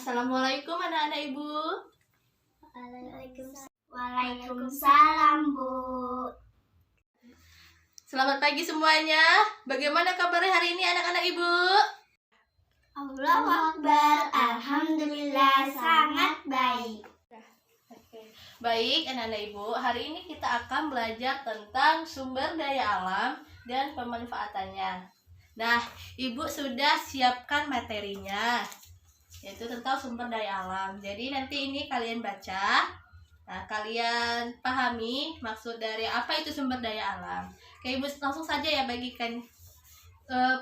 Assalamualaikum anak-anak ibu. Waalaikumsalam, Bu. Selamat pagi semuanya. Bagaimana kabarnya hari ini anak-anak ibu? Allahu Akbar. Alhamdulillah sangat baik. Baik anak-anak ibu, hari ini kita akan belajar tentang sumber daya alam dan pemanfaatannya. Nah, ibu sudah siapkan materinya, yaitu tentang sumber daya alam. Jadi nanti ini kalian baca. Nah, kalian pahami maksud dari apa itu sumber daya alam. Oke, ibu langsung saja ya bagikan.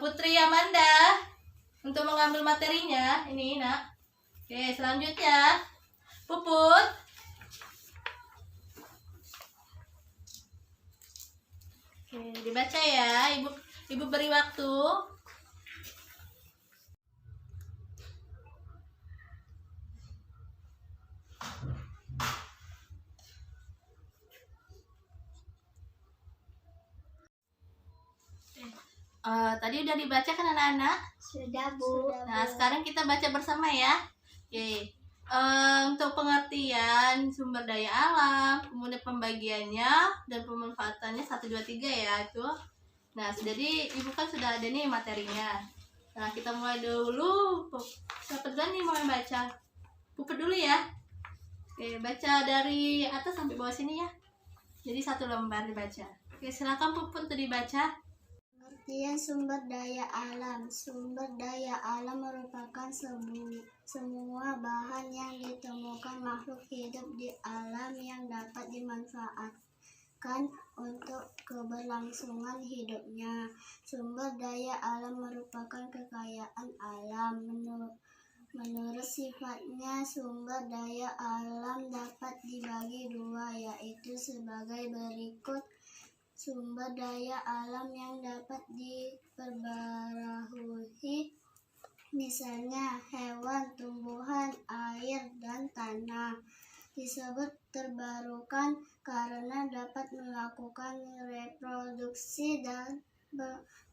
Putri Amanda untuk mengambil materinya. Ini nak. Oke, selanjutnya Puput. Oke, dibaca ya. Ibu beri waktu. Tadi udah dibaca kan anak-anak? Sudah, Bu. Nah, sekarang kita baca bersama ya. Oke. Untuk pengertian sumber daya alam, kemudian pembagiannya dan pemanfaatannya 1 2 3 ya itu. Nah, jadi ibu kan sudah ada nih materinya. Nah, kita mulai dulu. Siapa duluan nih mulai baca? Puput dulu ya. Oke, baca dari atas sampai bawah sini ya. Jadi 1 lembar dibaca. Oke, silakan Puput untuk dibaca. Pengertian sumber daya alam. Sumber daya alam merupakan semua bahan yang ditemukan makhluk hidup di alam yang dapat dimanfaatkan untuk keberlangsungan hidupnya. Sumber daya alam merupakan kekayaan alam. Menurut sifatnya, sumber daya alam dapat dibagi dua, yaitu sebagai berikut. Sumber daya alam yang dapat diperbarui, misalnya hewan, tumbuhan, air, dan tanah, disebut terbarukan karena dapat melakukan reproduksi dan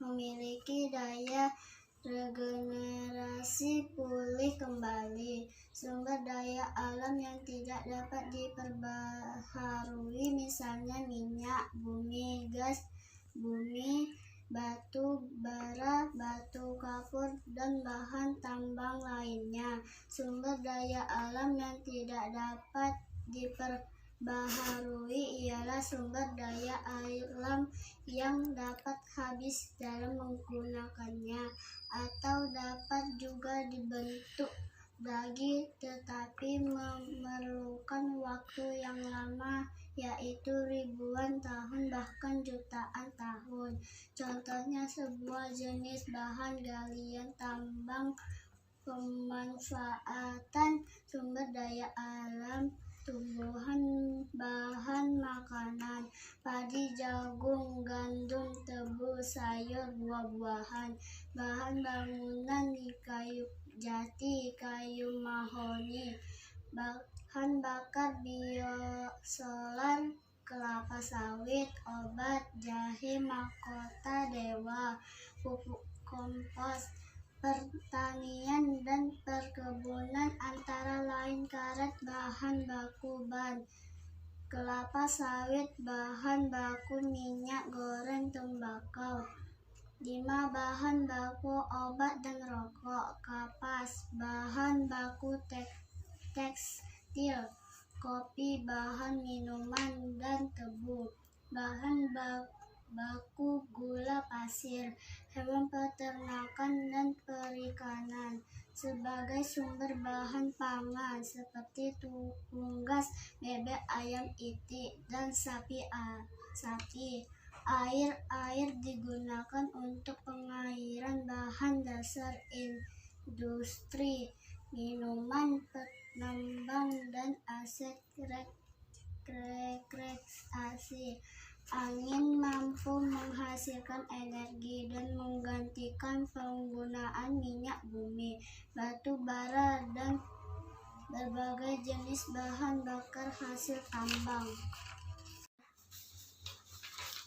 memiliki daya regenerasi pulih kembali. Sumber daya alam yang tidak dapat diperbaharui, misalnya minyak bumi, gas bumi, batu bara, batu kapur, dan bahan tambang lainnya. Sumber daya alam yang tidak dapat diperbaharui ialah sumber daya alam yang dapat habis dalam menggunakannya, atau dapat juga dibentuk lagi tetapi memerlukan waktu yang lama, yaitu ribuan tahun bahkan jutaan tahun. Contohnya sebuah jenis bahan galian tambang. Pemanfaatan sumber daya alam: tumbuhan, bahan makanan, padi, jagung, gandum, tebu, sayur, buah-buahan, bahan bangunan, kayu jati, kayu mahoni, bahan bakar biosolar, kelapa sawit, obat, jahe, mahkota dewa, pupuk kompos. Pertanian dan perkebunan antara lain karet bahan baku ban, kelapa sawit bahan baku minyak goreng tembakau. 5. Bahan baku obat dan rokok, kapas, bahan baku tekstil, kopi, bahan minuman, dan tebu. Bahan baku gula pasir, hewan peternakan dan perikanan. Sebagai sumber bahan pangan seperti unggas, bebek, ayam, itik, dan sapi. Air digunakan untuk pengairan, bahan dasar industri, minuman, penambang, dan aset rekreasi. Angin mampu menghasilkan energi dan menggantikan penggunaan minyak bumi, batu bara, dan berbagai jenis bahan bakar hasil tambang.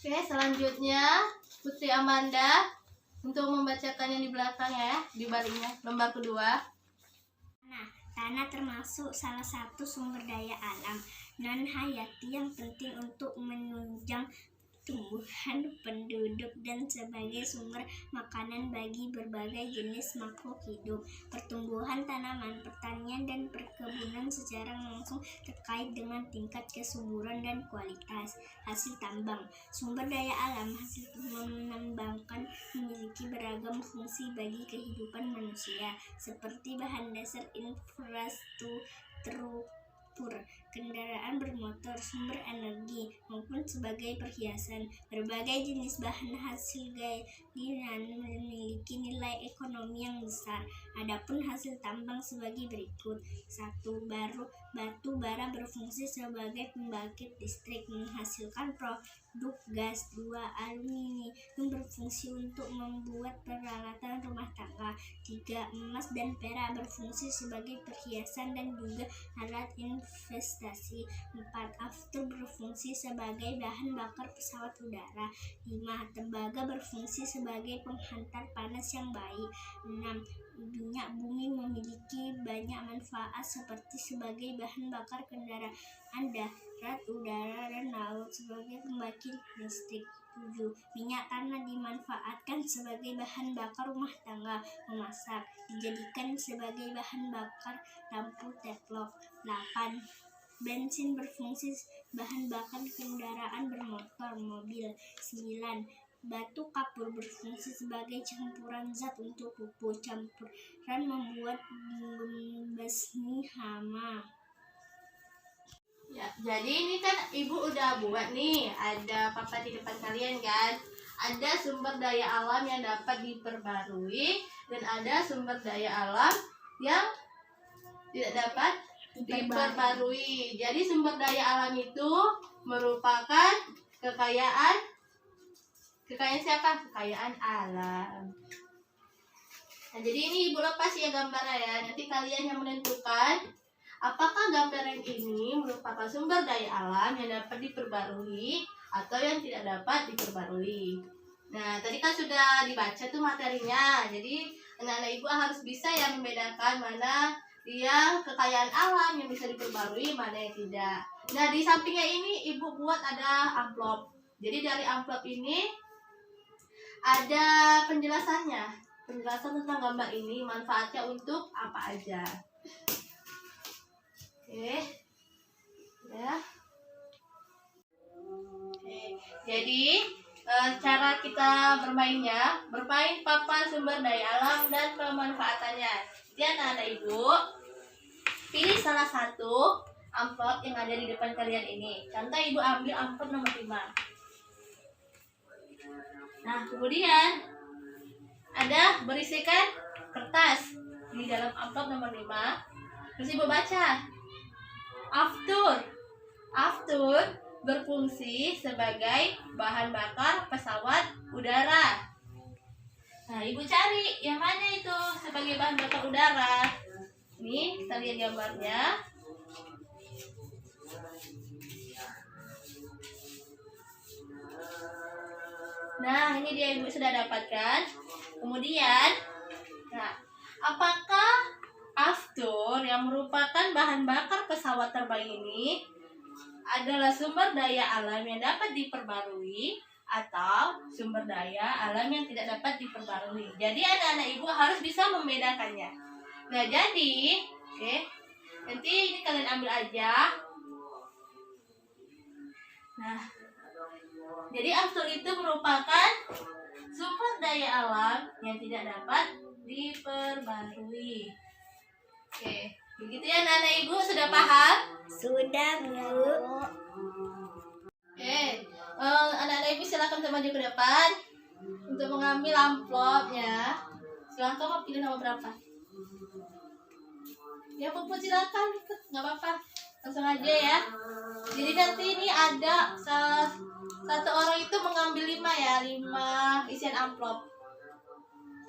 Oke, selanjutnya Putri Amanda untuk membacakan yang di belakang ya, di baliknya, lembar kedua. Nah, Tanah termasuk salah satu sumber daya alam non hayati yang penting untuk menunjang tumbuhan penduduk dan sebagai sumber makanan bagi berbagai jenis makhluk hidup. Pertumbuhan tanaman, pertanian, dan perkebunan secara langsung terkait dengan tingkat kesuburan dan kualitas hasil tambang. Sumber daya alam hasil menambangkan memiliki beragam fungsi bagi kehidupan manusia, seperti bahan dasar infrastruktur, kendaraan bermotor, sumber energi, maupun sebagai perhiasan. Berbagai jenis bahan hasil galian memiliki nilai ekonomi yang besar. Adapun hasil tambang sebagai berikut. 1. Batu bara berfungsi sebagai pembangkit listrik, menghasilkan produk gas. 2. Aluminium berfungsi untuk membuat peralatan rumah tangga. 3. Emas dan perak berfungsi sebagai perhiasan dan juga alat investasi. 4. Aftur berfungsi sebagai bahan bakar pesawat udara. 5. Tembaga berfungsi sebagai penghantar panas yang baik. 6. Minyak bumi memiliki banyak manfaat seperti sebagai bahan bakar kendaraan darat, udara, dan laut, sebagai pembangkit listrik. 7. Minyak tanah dimanfaatkan sebagai bahan bakar rumah tangga, memasak, dijadikan sebagai bahan bakar lampu teplok. 8. Bensin berfungsi bahan bakar kendaraan bermotor, mobil. 9. Batu kapur berfungsi sebagai campuran zat untuk pupuk. Campuran membuat membasmi hama. Ya, jadi ini kan ibu udah buat nih, ada papan di depan kalian kan. Ada sumber daya alam yang dapat diperbarui dan ada sumber daya alam yang tidak dapat diperbarui. Jadi sumber daya alam itu merupakan kekayaan siapa? Kekayaan alam. Nah, jadi ini ibu lepas ya gambarnya ya. Nanti kalian yang menentukan apakah gambaran ini merupakan sumber daya alam yang dapat diperbarui atau yang tidak dapat diperbarui. Nah, tadi kan sudah dibaca tuh materinya. Jadi anak-anak ibu harus bisa ya membedakan mana yang kekayaan alam yang bisa diperbarui, mana yang tidak. Nah, di sampingnya ini ibu buat ada amplop. Jadi dari amplop ini ada penjelasan tentang gambar ini, manfaatnya untuk apa aja. Oke. Ya. Oke. Jadi cara kita bermain papan sumber daya alam dan pemanfaatannya. Jadi anak-anak ibu pilih salah satu amplop yang ada di depan kalian ini. Contoh ibu ambil amplop nomor 5. Nah, kemudian ada berisikan kertas di dalam amplop nomor 5. Terus ibu baca. Aftur berfungsi sebagai bahan bakar pesawat udara. Nah, ibu cari yang mana itu sebagai bahan bakar udara. Nih, kita lihat gambarnya. Nah, ini dia ibu sudah dapatkan. Kemudian, nah, apakah aftur yang merupakan bahan bakar pesawat terbang ini adalah sumber daya alam yang dapat diperbarui atau sumber daya alam yang tidak dapat diperbarui? Jadi anak-anak ibu harus bisa membedakannya. Nah, jadi, oke, nanti ini kalian ambil aja. Nah, jadi aftur itu merupakan sumber daya alam yang tidak dapat diperbarui. Oke, begitu ya anak-anak ibu, sudah paham? Sudah, Bu. Oke, anak-anak ibu silakan maju ke depan untuk mengambil amplopnya. Silakan mau pilih nomor berapa? Ya Puput silakan ikut, nggak apa-apa, langsung aja ya. Jadi nanti ini ada satu orang itu mengambil 5 isian amplop.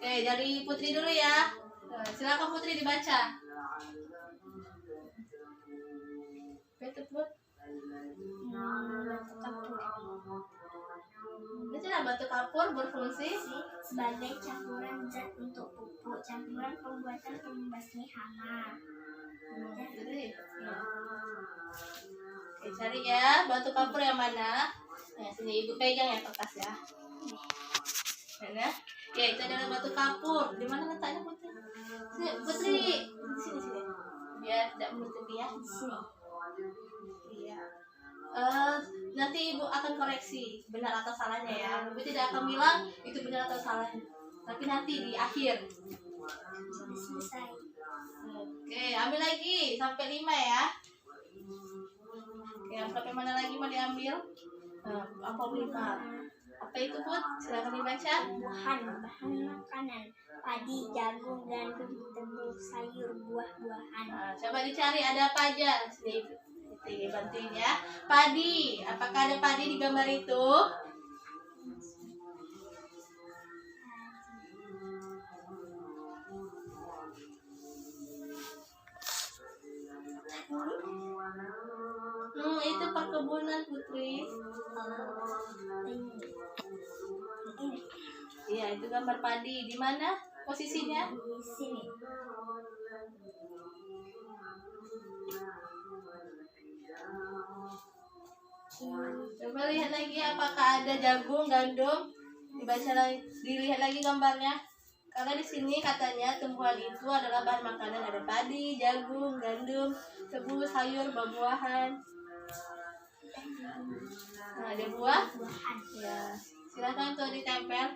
Oke, dari Putri dulu ya. Silakan Putri dibaca. Betul Put. Betul, batu kapur berfungsi sebagai campuran zat untuk pupuk, campuran pembuatan pembasmi hama. Jadi, oke, cari ya batu kapur yang mana. Nah, sini ibu pegang ya kertas ya. Mana? Ya, itu adalah batu kapur. Di mana letaknya Putri? Sini, Putri. Di sini sini. Biar tidak menutupi ya. Sini. Iya. Nanti ibu akan koreksi benar atau salahnya ya. Ibu tidak akan bilang itu benar atau salahnya, tapi nanti di akhir. Sudah selesai. Oke, ambil lagi sampai 5 ya. Oke, amplop yang mana lagi mau diambil? Amplop 5. Apa itu Put? Silakan dibaca. Bahan makanan: padi, jagung, gandum, tebu, sayur, buah-buahan. Nah, coba dicari ada apa aja. Sini bantuin ya. Padi, apakah ada padi di gambar itu? Itu perkebunan Putri. Iya, itu gambar padi. Di mana posisinya? Di sini. Coba lihat lagi apakah ada jagung, gandum. Dilihat lagi gambarnya. Karena di sini katanya tumbuhan itu adalah bahan makanan, ada padi, jagung, gandum, tebu, sayur, buah-buahan. Nah, ada buah-buahan. Ya, silakan tuh ditempel.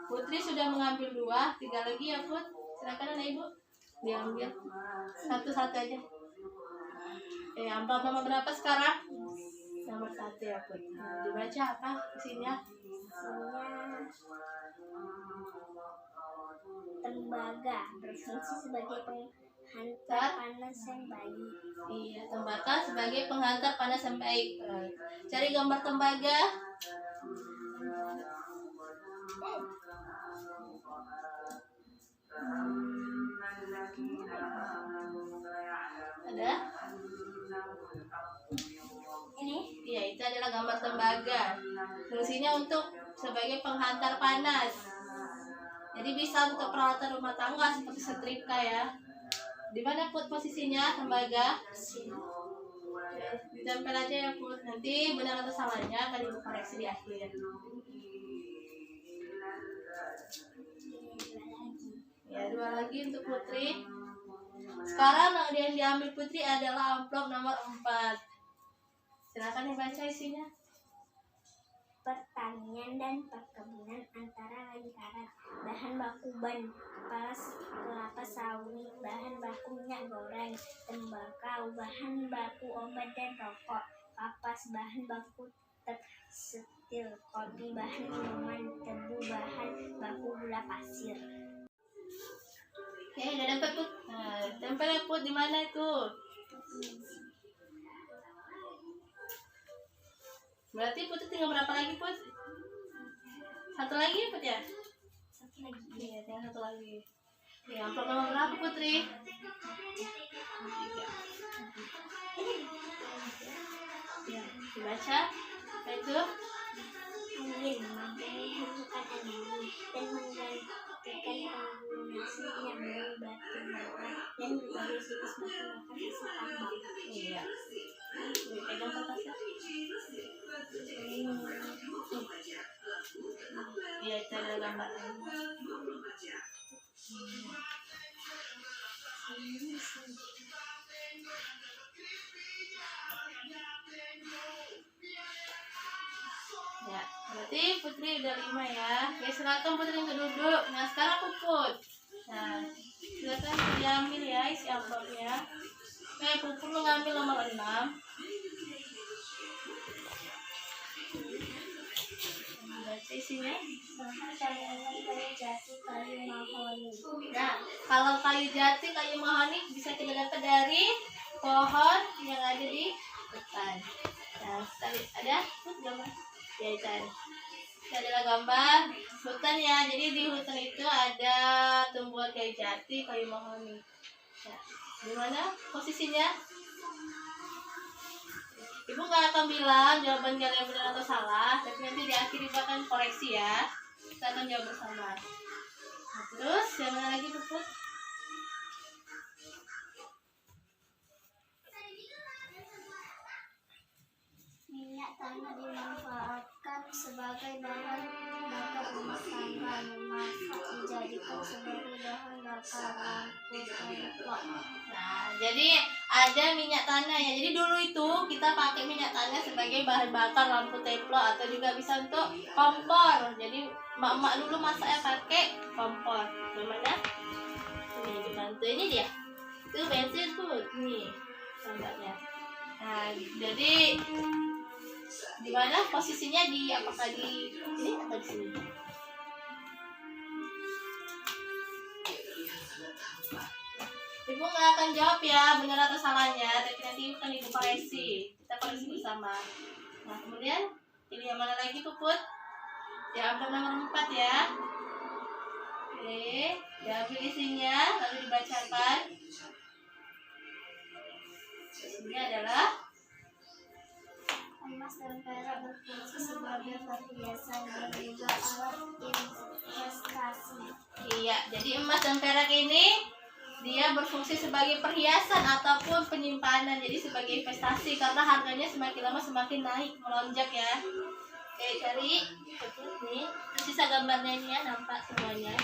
Putri sudah mengambil 2, 3 lagi ya Put. Silakan anak ibu diambil satu-satu aja. Amplop nomor berapa sekarang? Nomor 1 ya Put. Nah, dibaca apa isinya? Tembaga berfungsi sebagai penghantar panas yang baik. Iya, tembaga sebagai penghantar panas yang baik. Cari gambar tembaga. Ada? Ini? Iya, itu adalah gambar tembaga. Fungsinya untuk sebagai penghantar panas. Jadi bisa untuk peralatan rumah tangga seperti setrika ya. Di mana Put posisinya tembaga? Ditempel aja ya Put. Nanti benar atau salahnya akan ibu koreksi di akhir. Ya, 2 lagi untuk Putri. Sekarang yang diambil Putri adalah amplop nomor 4. Silakan dibaca isinya. Pertanian dan perkebunan antara lain syarat: bahan baku ban, kelapa sawit, bahan baku minyak goreng, tembakau, bahan baku obat dan rokok, kapas, bahan baku tekstil, kopi, bahan minuman, tebu, bahan baku gula pasir. Oke, udah dapat Put. Nah, tempel ya Put, di mana itu? Berarti Putri tinggal berapa lagi Put? 1 lagi ya Put ya? 1 lagi. Iya, tinggal 1 lagi. Ya, amplop nomor berapa Putri? Ya, dibaca. Apa itu? Angin mampu menghasilkan energi dan menggantikan penggunaan yang batu bara dan berbagai jenis masyarakat hasil tambang. Iya. Pegang kertasnya. Iya, itu adalah gambarnya. Ya, berarti Putri udah 5 ya. Oke, silakan Putri untuk duduk. Nah, sekarang Puput. Nah, silakan diambil ya isi amplopnya. Puput mengambil nomor 6. Baca isinya. Kayu jati, kayu mahoni. Nah, kalau kayu jati, kayu mahoni bisa kita dapat dari pohon yang ada di hutan. Nah, tadi ada gambar jahitan. Ini adalah gambar hutan ya. Jadi di hutan itu ada tumbuhan kayu jati, kayu mahoni. Nah, di mana posisinya? Ibu nggak akan bilang jawaban kalian benar atau salah, tapi nanti di akhir Ibu akan koreksi ya. Kita akan jawab bersama. Nah, terus yang mana lagi Puput? Minyak tanah dimanfaatkan sebagai bahan bakar rumah tangga, memasak dijadikan sebagai bahan bakar lampu tembok. Nah, jadi ada minyak tanah ya. Jadi dulu itu kita pakai minyak tanah sebagai bahan bakar lampu templo atau juga bisa untuk kompor. Jadi mak-mak dulu masaknya pakai kompor. Gimana? Ini dibantu, ini dia. Itu bensin tuh, nih gambarnya. Nah, jadi di mana posisinya, di apakah di ini atau di sini? Ibu nggak akan jawab ya benar atau salahnya, tapi nanti kan Ibu koreksi. Kita koreksi bersama. Nah, kemudian pilih yang mana lagi Puput? Ya, amplop nomor 4 ya. Oke, diambil isinya lalu dibacakan. Isinya adalah Emas dan perak berfungsi sebagai perhiasan dan juga alat investasi. iya, jadi emas dan perak ini dia berfungsi sebagai perhiasan ataupun penyimpanan, jadi sebagai investasi karena harganya semakin lama semakin naik melonjak ya. Oke, cari nih, sisa gambarnya ini ya, nampak semuanya.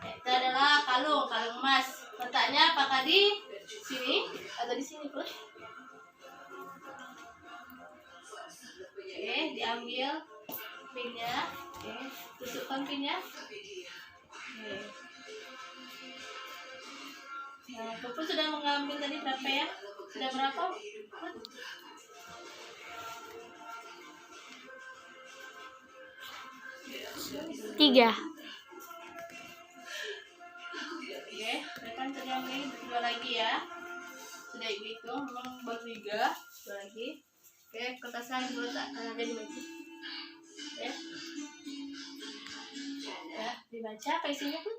Itu adalah kalung emas. Letaknya apakah di sini atau di sini Put? Oke, diambil pinnya. Oke, tusukkan pinnya. Oke. Nah, Puput sudah mengambil tadi berapa ya? Sudah berapa? Put? Tiga. Oke, depan tadi ambil dua lagi ya. Sudah Ibu hitung, memang baru 3, dua lagi. Oke, kertasnya dulu tak ada di baju. Ya. Ya, dibaca apa isinya Put?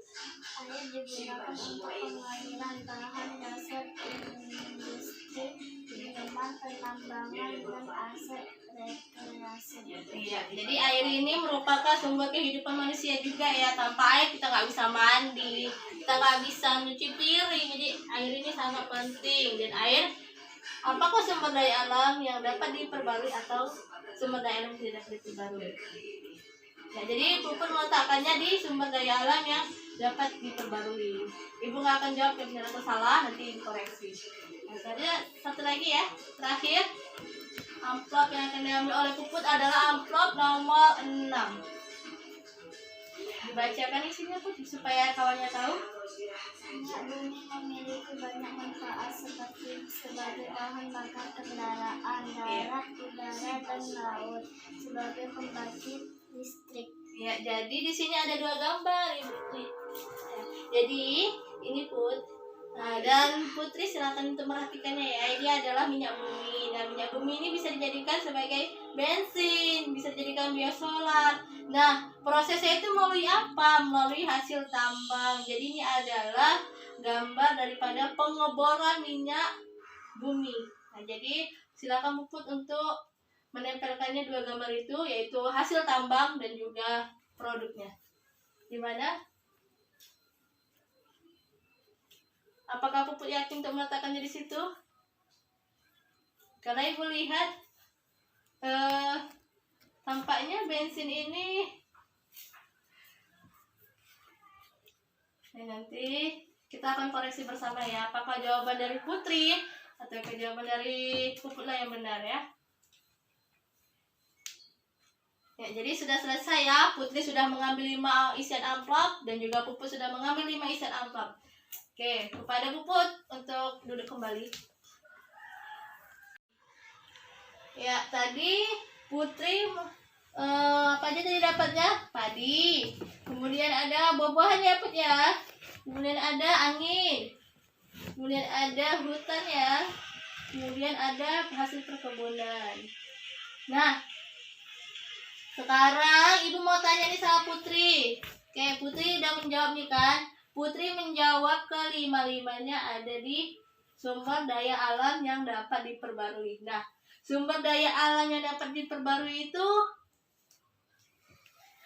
Air digunakan untuk pengairan bahan dasar industri, minuman, penambangan, dan aset rekreasi. Iya, jadi air ini merupakan sumber kehidupan manusia juga ya. Tanpa air kita nggak bisa mandi, kita nggak bisa nyuci piring. Jadi air ini sangat penting. Dan air, apakah sumber daya alam yang dapat diperbarui atau sumber daya alam yang tidak diperbarui? Ya, jadi Puput meletakkannya di sumber daya alam yang dapat diperbarui. Ibu nggak akan jawab yang benar atau salah, nanti dikoreksi. Nah, tadi satu lagi ya, terakhir. Amplop yang akan diambil oleh Puput adalah amplop nomor 6. Dibacakan isinya Put supaya kawannya tahu. Minyak bumi memiliki banyak manfaat seperti sebagai bahan bakar kendaraan darat, udara, dan laut, sebagai pembangkit listrik. Ya, jadi di sini ada 2 gambar Ibu. Ya, jadi ini Put. Nah, dan Putri silakan untuk merhatikannya ya. Ini adalah minyak bumi. Nah, minyak bumi ini bisa dijadikan sebagai bensin, bisa dijadikan biosolar. Nah, prosesnya itu melalui apa? Melalui hasil tambang. Jadi ini adalah gambar daripada pengeboran minyak bumi. Nah, jadi silakan Puput untuk menempelkannya 2 gambar itu, yaitu hasil tambang dan juga produknya. Di mana? Apakah Puput yakin untuk meletakkannya di situ? Karena Ibu lihat tampaknya bensin ini nanti kita akan koreksi bersama ya. Apakah jawaban dari Putri atau jawaban dari Puput lah yang benar ya? Ya, jadi sudah selesai ya. Putri sudah mengambil 5 isian amplop dan juga Puput sudah mengambil 5 isian amplop. Oke, kepada Puput untuk duduk kembali. Ya, tadi Putri apa aja tadi dapatnya? Padi. Kemudian ada buah-buahan ya Put ya. Kemudian ada angin. Kemudian ada hutan ya. Kemudian ada hasil perkebunan. Nah, sekarang Ibu mau tanya nih sama Putri. Oke, Putri udah menjawab nih kan? Putri menjawab ke 5-5-nya ada di sumber daya alam yang dapat diperbarui. Nah, Sumber daya alam yang dapat diperbarui itu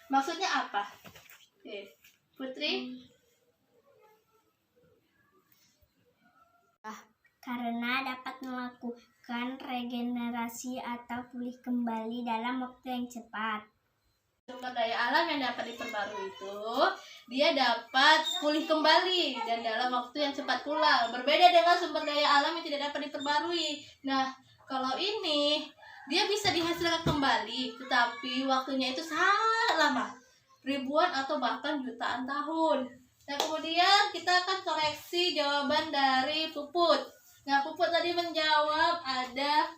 maksudnya apa? Oke, Putri? Karena dapat melakukan regenerasi atau pulih kembali dalam waktu yang cepat. Sumber daya alam yang dapat diperbarui itu dia dapat pulih kembali dan dalam waktu yang cepat pula. Berbeda dengan sumber daya alam yang tidak dapat diperbarui. Nah, kalau ini dia bisa dihasilkan kembali, tetapi waktunya itu sangat lama, ribuan atau bahkan jutaan tahun. Nah, kemudian kita akan koreksi jawaban dari Puput. Nah, Puput tadi menjawab ada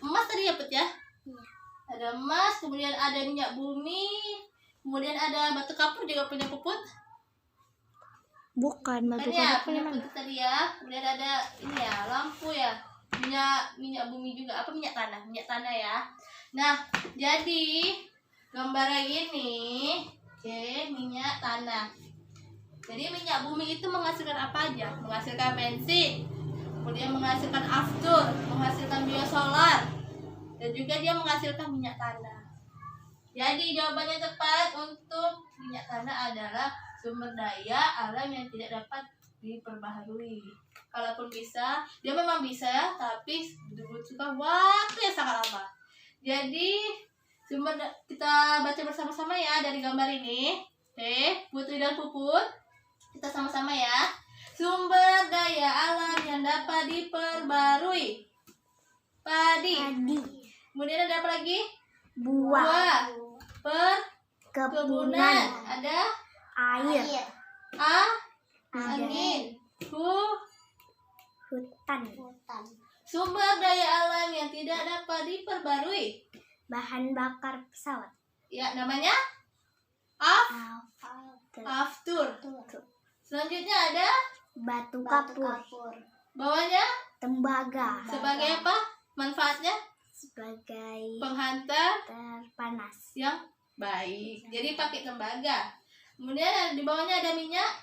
emas tadi ya, Put ya? Ada emas, kemudian ada minyak bumi, kemudian ada batu kapur juga punya Puput. Bukan, batu Ya, kapur punya mana? Putut tadi ya. Kemudian ada ini ya, lampu ya. Minyak bumi juga, apa minyak tanah ya. Nah, jadi gambar ini minyak tanah. Jadi minyak bumi itu menghasilkan apa aja? Menghasilkan bensin, kemudian menghasilkan aftur, menghasilkan biosolar, dan juga dia menghasilkan minyak tanah. Jadi jawabannya tepat untuk minyak tanah adalah sumber daya alam yang tidak dapat diperbaharui. Kalaupun bisa, dia memang bisa, tapi dibutuhkan waktu yang sangat lama. Jadi kita baca bersama-sama ya dari gambar ini. Oke, Putri dan Puput, kita sama-sama ya. Sumber daya alam yang dapat diperbarui. Padi. Kemudian ada apa lagi? Buah. Perkebunan. Ada Air. angin. Hutan. Sumber daya alam yang tidak dapat diperbarui. Bahan bakar pesawat. Ya, namanya aftur. Selanjutnya ada Batu kapur. bawahnya Tembaga. sebagai apa? Manfaatnya Sebagai penghantar terpanas. yang baik. Jadi pakai tembaga. Kemudian di bawahnya ada minyak.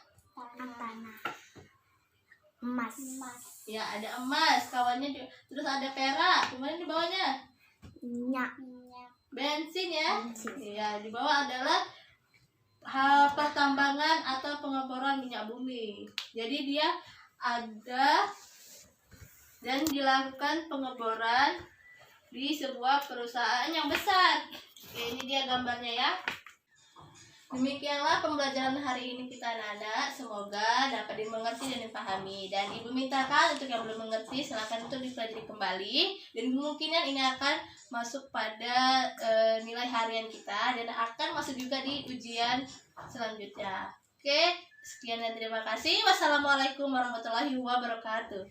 Tanah. Emas. Ya, ada emas, kawannya terus ada perak. Kemudian di bawahnya Minyak. bensin ya. Bensin. Ya, di bawah adalah pertambangan atau pengeboran minyak bumi. Jadi dia ada dan dilakukan pengeboran di sebuah perusahaan yang besar. Oke, ini dia gambarnya ya. Demikianlah pembelajaran hari ini kita anak-anak. Semoga dapat dimengerti dan dipahami. Dan Ibu mintakan untuk yang belum mengerti silakan untuk dipelajari kembali. Dan kemungkinan ini akan masuk pada nilai harian kita dan akan masuk juga di ujian selanjutnya. Oke, sekian dan terima kasih. Wassalamualaikum warahmatullahi wabarakatuh.